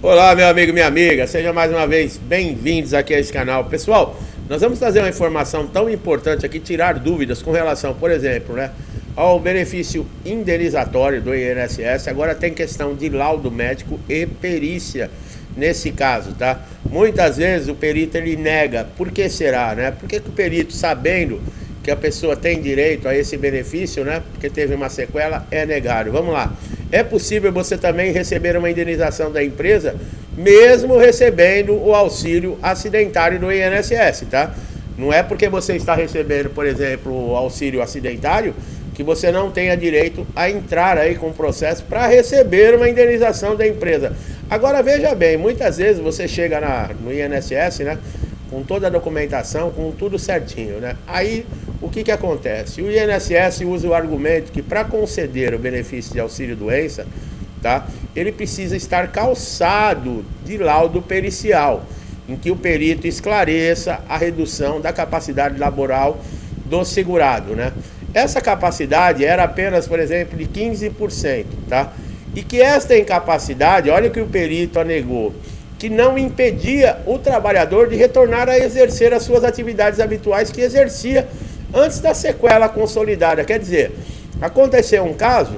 Olá, meu amigo, minha amiga, sejam mais uma vez bem-vindos aqui a esse canal. Pessoal, nós vamos trazer uma informação tão importante aqui, tirar dúvidas com relação, por exemplo, ao benefício indenizatório do INSS. Agora tem questão de laudo médico e perícia nesse caso, tá? Muitas vezes o perito ele nega. Por que será, né? Por que o perito, sabendo que a pessoa tem direito a esse benefício, né? Porque teve uma sequela, é negado. Vamos lá. É possível você também receber uma indenização da empresa, mesmo recebendo o auxílio acidentário do INSS, tá? Não é porque você está recebendo, por exemplo, o auxílio acidentário, que você não tenha direito a entrar aí com o processo para receber uma indenização da empresa. Agora veja bem, muitas vezes você chega no INSS, né? Com toda a documentação, com tudo certinho, né? Aí, o que acontece? O INSS usa o argumento que para conceder o benefício de auxílio-doença, tá? Ele precisa estar calçado de laudo pericial, em que o perito esclareça a redução da capacidade laboral do segurado, né? Essa capacidade era apenas, por exemplo, de 15%, tá? E que esta incapacidade, olha o que o perito anegou, que não impedia o trabalhador de retornar a exercer as suas atividades habituais que exercia antes da sequela consolidada. Quer dizer, aconteceu um caso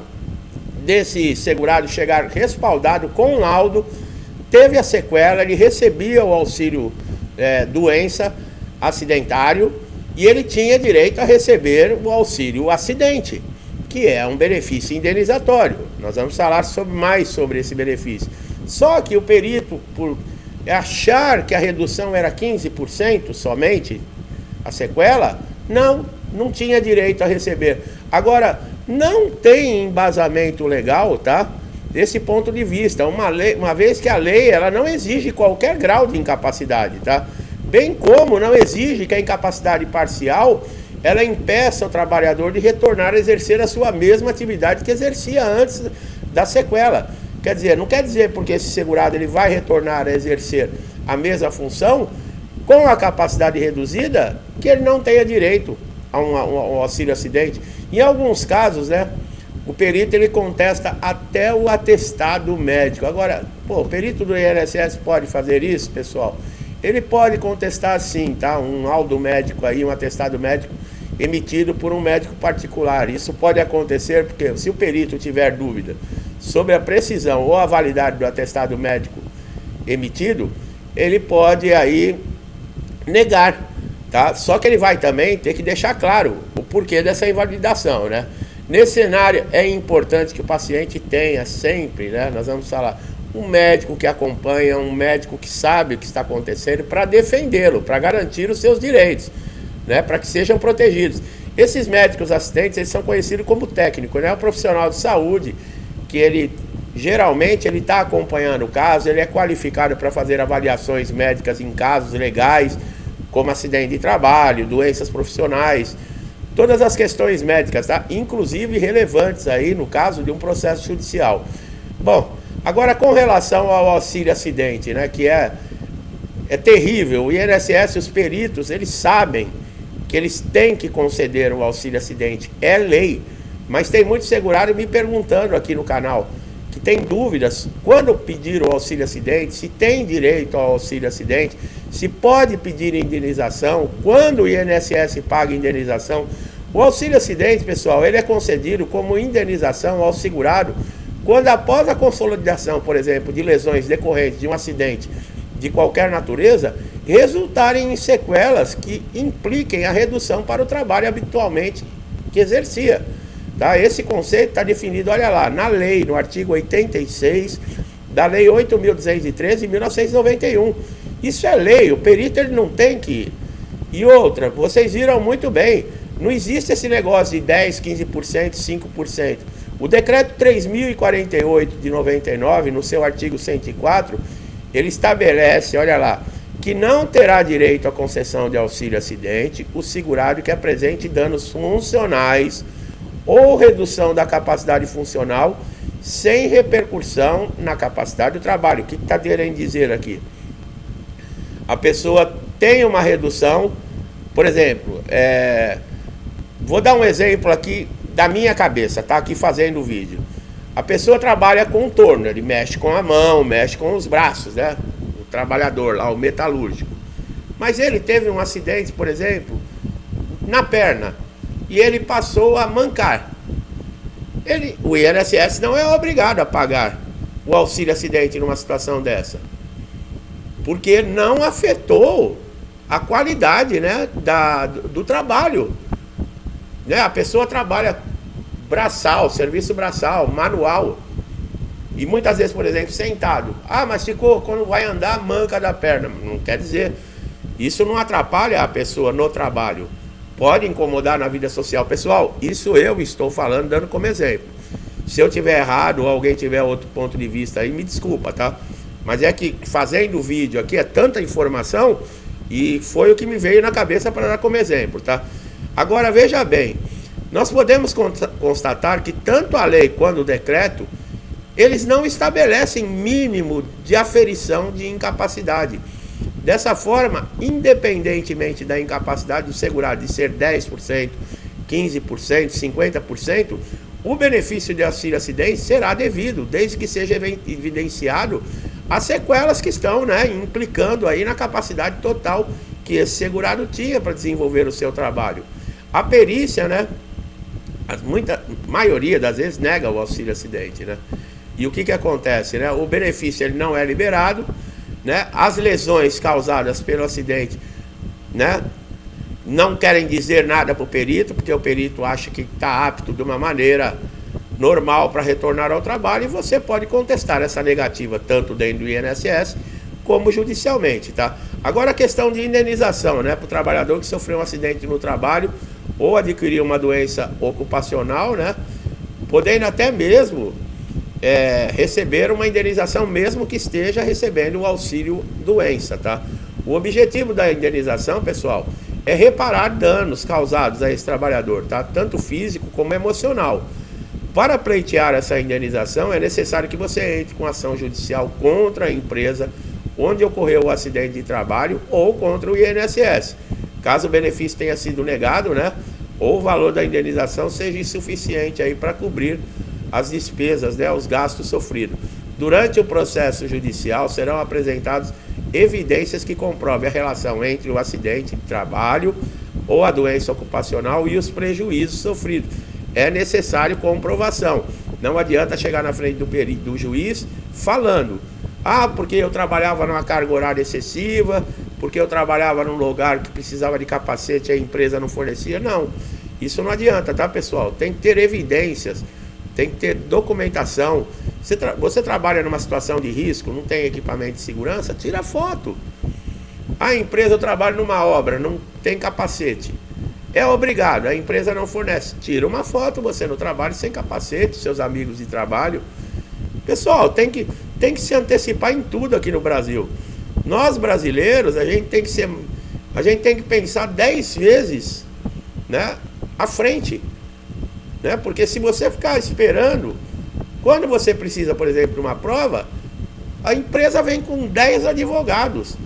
desse segurado chegar respaldado com laudo, teve a sequela, ele recebia o auxílio doença acidentário e ele tinha direito a receber o auxílio acidente, que é um benefício indenizatório. Nós vamos falar mais sobre esse benefício. Só que o perito, por achar que a redução era 15% somente, a sequela, não tinha direito a receber. Agora, não tem embasamento legal, tá? Desse ponto de vista, uma vez que a lei ela não exige qualquer grau de incapacidade, tá? Bem como não exige que a incapacidade parcial ela impeça o trabalhador de retornar a exercer a sua mesma atividade que exercia antes da sequela. Quer dizer, não quer dizer porque esse segurado ele vai retornar a exercer a mesma função com a capacidade reduzida que ele não tenha direito a um auxílio acidente. Em alguns casos, né, o perito ele contesta até o atestado médico. Agora, o perito do INSS pode fazer isso, pessoal? Ele pode contestar sim, tá? Um laudo médico aí, um atestado médico emitido por um médico particular. Isso pode acontecer porque se o perito tiver dúvida sobre a precisão ou a validade do atestado médico emitido, ele pode aí negar, tá? Só que ele vai também ter que deixar claro o porquê dessa invalidação, né? Nesse cenário é importante que o paciente tenha sempre, né? Nós vamos falar, um médico que acompanha, um médico que sabe o que está acontecendo para defendê-lo, para garantir os seus direitos, né? Para que sejam protegidos. Esses médicos assistentes, eles são conhecidos como técnicos, né? O profissional de saúde que ele geralmente ele está acompanhando o caso, ele é qualificado para fazer avaliações médicas em casos legais, como acidente de trabalho, doenças profissionais, todas as questões médicas, tá? Inclusive relevantes aí no caso de um processo judicial. Bom, agora com relação ao auxílio acidente, né, que é terrível, o INSS, os peritos, eles sabem que eles têm que conceder o auxílio acidente, é lei. Mas tem muitos segurados me perguntando aqui no canal, que tem dúvidas, quando pedir o auxílio acidente, se tem direito ao auxílio acidente, se pode pedir indenização, quando o INSS paga indenização. O auxílio acidente, pessoal, ele é concedido como indenização ao segurado, quando após a consolidação, por exemplo, de lesões decorrentes de um acidente de qualquer natureza, resultarem em sequelas que impliquem a redução para o trabalho habitualmente que exercia. Tá? Esse conceito está definido, olha lá, na lei, no artigo 86 da lei 8.213 de 1991. Isso é lei, o perito ele não tem que ir. E outra, vocês viram muito bem, não existe esse negócio de 10%, 15%, 5%. O decreto 3.048 de 99, no seu artigo 104, ele estabelece, olha lá, que não terá direito à concessão de auxílio acidente o segurado que apresente danos funcionais ou redução da capacidade funcional sem repercussão na capacidade do trabalho. O que está querendo dizer aqui? A pessoa tem uma redução, por exemplo, vou dar um exemplo aqui da minha cabeça, tá? Aqui fazendo o vídeo. A pessoa trabalha com o torno, ele mexe com a mão, mexe com os braços, né? O trabalhador lá, o metalúrgico. Mas ele teve um acidente, por exemplo, na perna, e ele passou a mancar. O INSS não é obrigado a pagar o auxílio acidente numa situação dessa, porque não afetou a qualidade, né, do trabalho. Né? A pessoa trabalha braçal, serviço braçal, manual, e muitas vezes, por exemplo, sentado. Ah, mas ficou, quando vai andar, manca da perna. Não quer dizer, isso não atrapalha a pessoa no trabalho. Pode incomodar na vida social. Pessoal, isso eu estou falando, dando como exemplo. Se eu tiver errado ou alguém tiver outro ponto de vista aí, me desculpa, tá? Mas é que fazendo o vídeo aqui é tanta informação e foi o que me veio na cabeça para dar como exemplo, tá? Agora veja bem, nós podemos constatar que tanto a lei quanto o decreto, eles não estabelecem mínimo de aferição de incapacidade. Dessa forma, independentemente da incapacidade do segurado de ser 10%, 15%, 50%, o benefício de auxílio acidente será devido, desde que seja evidenciado as sequelas que estão, né, implicando aí na capacidade total que esse segurado tinha para desenvolver o seu trabalho. A perícia, né, maioria das vezes nega o auxílio acidente, né? E o que acontece, né? O benefício ele não é liberado, né? As lesões causadas pelo acidente, né, não querem dizer nada para o perito, porque o perito acha que está apto de uma maneira normal para retornar ao trabalho, e você pode contestar essa negativa tanto dentro do INSS como judicialmente, tá? Agora a questão de indenização, né, para o trabalhador que sofreu um acidente no trabalho ou adquiriu uma doença ocupacional, né, podendo até mesmo receber uma indenização, mesmo que esteja recebendo o auxílio doença, tá? O objetivo da indenização, pessoal, é reparar danos causados a esse trabalhador, tá? Tanto físico como emocional. Para pleitear essa indenização, é necessário que você entre com ação judicial contra a empresa onde ocorreu o acidente de trabalho ou contra o INSS. Caso o benefício tenha sido negado, né, ou o valor da indenização seja insuficiente aí para cobrir as despesas, né, os gastos sofridos. Durante o processo judicial serão apresentados evidências que comprovem a relação entre o acidente de trabalho ou a doença ocupacional e os prejuízos sofridos. É necessário comprovação. Não adianta chegar na frente do juiz falando: ah, porque eu trabalhava numa carga horária excessiva, porque eu trabalhava num lugar que precisava de capacete e a empresa não fornecia. Não, isso não adianta, tá, pessoal? Tem que ter evidências, tem que ter documentação. Você trabalha numa situação de risco, não tem equipamento de segurança, tira foto. A empresa, eu trabalho numa obra, não tem capacete. É obrigado, a empresa não fornece. Tira uma foto, você no trabalho sem capacete, seus amigos de trabalho. Pessoal, tem que se antecipar em tudo aqui no Brasil. Nós brasileiros, a gente tem que pensar 10 vezes, né, à frente, né? Porque se você ficar esperando, quando você precisa, por exemplo, de uma prova, a empresa vem com 10 advogados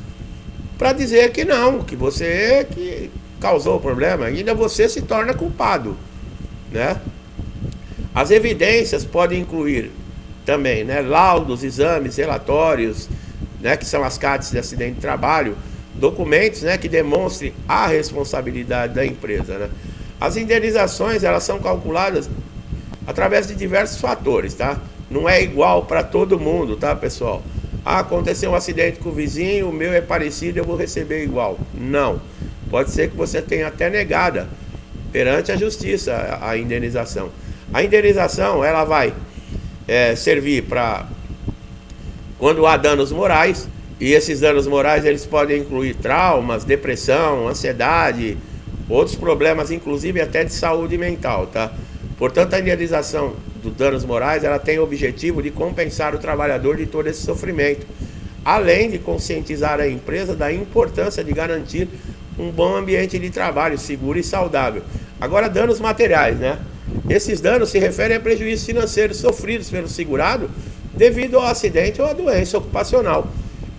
para dizer que não, que você que causou o problema, ainda você se torna culpado, né? As evidências podem incluir também, né, laudos, exames, relatórios, né, que são as CATs de acidente de trabalho, documentos, né, que demonstrem a responsabilidade da empresa, né? As indenizações, elas são calculadas através de diversos fatores, tá? Não é igual para todo mundo, tá, pessoal? Ah, aconteceu um acidente com o vizinho, o meu é parecido, eu vou receber igual. Não. Pode ser que você tenha até negada perante a justiça a indenização. A indenização, ela vai servir para quando há danos morais, e esses danos morais eles podem incluir traumas, depressão, ansiedade, outros problemas, inclusive até de saúde mental, tá? Portanto, a indenização dos danos morais, ela tem o objetivo de compensar o trabalhador de todo esse sofrimento, além de conscientizar a empresa da importância de garantir um bom ambiente de trabalho seguro e saudável. Agora, danos materiais, né? Esses danos se referem a prejuízos financeiros sofridos pelo segurado devido ao acidente ou à doença ocupacional.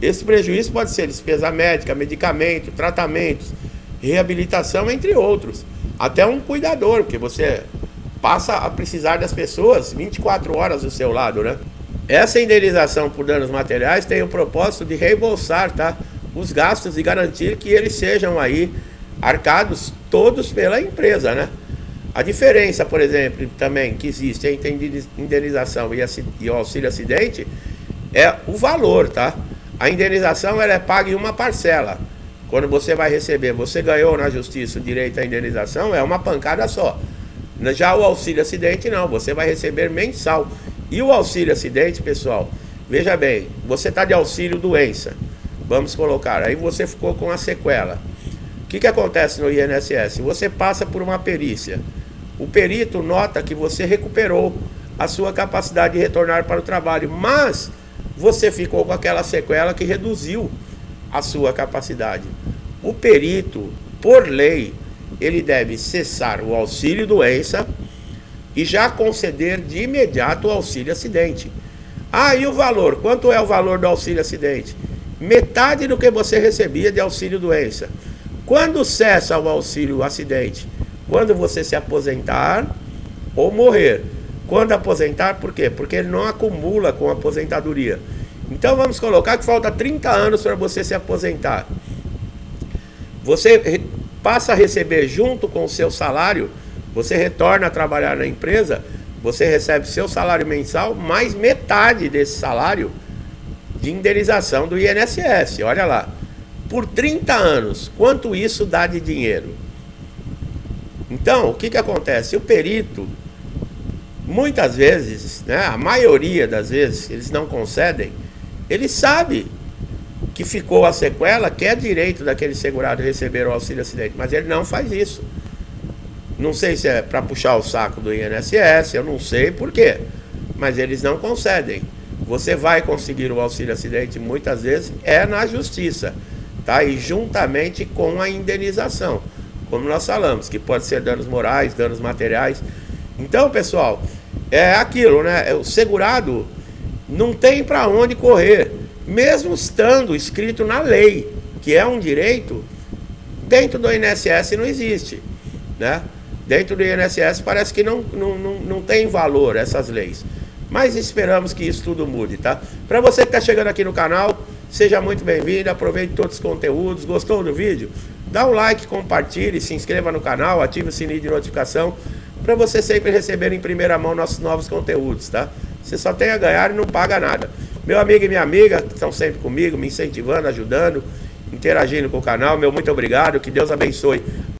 Esse prejuízo pode ser despesa médica, medicamento, tratamentos, reabilitação, entre outros. Até um cuidador, porque você passa a precisar das pessoas 24 horas do seu lado, né? Essa indenização por danos materiais tem o propósito de reembolsar, tá, os gastos e garantir que eles sejam aí arcados todos pela empresa, né? A diferença, por exemplo, também que existe entre a indenização e o auxílio acidente é o valor, tá? A indenização ela é paga em uma parcela. Quando você vai receber, você ganhou na justiça o direito à indenização, é uma pancada só. Já o auxílio acidente não, você vai receber mensal. E o auxílio acidente, pessoal, veja bem, você está de auxílio doença, vamos colocar, aí você ficou com a sequela. O que acontece no INSS? Você passa por uma perícia. O perito nota que você recuperou a sua capacidade de retornar para o trabalho, mas você ficou com aquela sequela que reduziu a sua capacidade. O perito, por lei, ele deve cessar o auxílio doença e já conceder de imediato o auxílio acidente. Ah, e o valor? Quanto é o valor do auxílio acidente? Metade do que você recebia de auxílio doença. Quando cessa o auxílio acidente? Quando você se aposentar ou morrer. Quando aposentar, por quê? Porque ele não acumula com a aposentadoria. Então vamos colocar que falta 30 anos para você se aposentar. Você passa a receber junto com o seu salário, você retorna a trabalhar na empresa, você recebe seu salário mensal, mais metade desse salário de indenização do INSS. Olha lá, por 30 anos, quanto isso dá de dinheiro? Então, o que acontece? O perito, muitas vezes, né, a maioria das vezes, eles não concedem, ele sabe que ficou a sequela, que é direito daquele segurado receber o auxílio acidente, mas ele não faz isso. Não sei se é para puxar o saco do INSS, eu não sei por quê, mas eles não concedem. Você vai conseguir o auxílio acidente muitas vezes é na justiça, tá? E juntamente com a indenização, como nós falamos, que pode ser danos morais, danos materiais. Então, pessoal, é aquilo, né? O segurado não tem para onde correr, mesmo estando escrito na lei, que é um direito, dentro do INSS não existe, né? Dentro do INSS parece que não tem valor essas leis. Mas esperamos que isso tudo mude, tá? Para você que está chegando aqui no canal, seja muito bem-vindo, aproveite todos os conteúdos. Gostou do vídeo? Dá um like, compartilhe, se inscreva no canal, ative o sininho de notificação para você sempre receber em primeira mão nossos novos conteúdos, tá? Você só tem a ganhar e não paga nada. Meu amigo e minha amiga que estão sempre comigo, me incentivando, ajudando, interagindo com o canal, meu muito obrigado, que Deus abençoe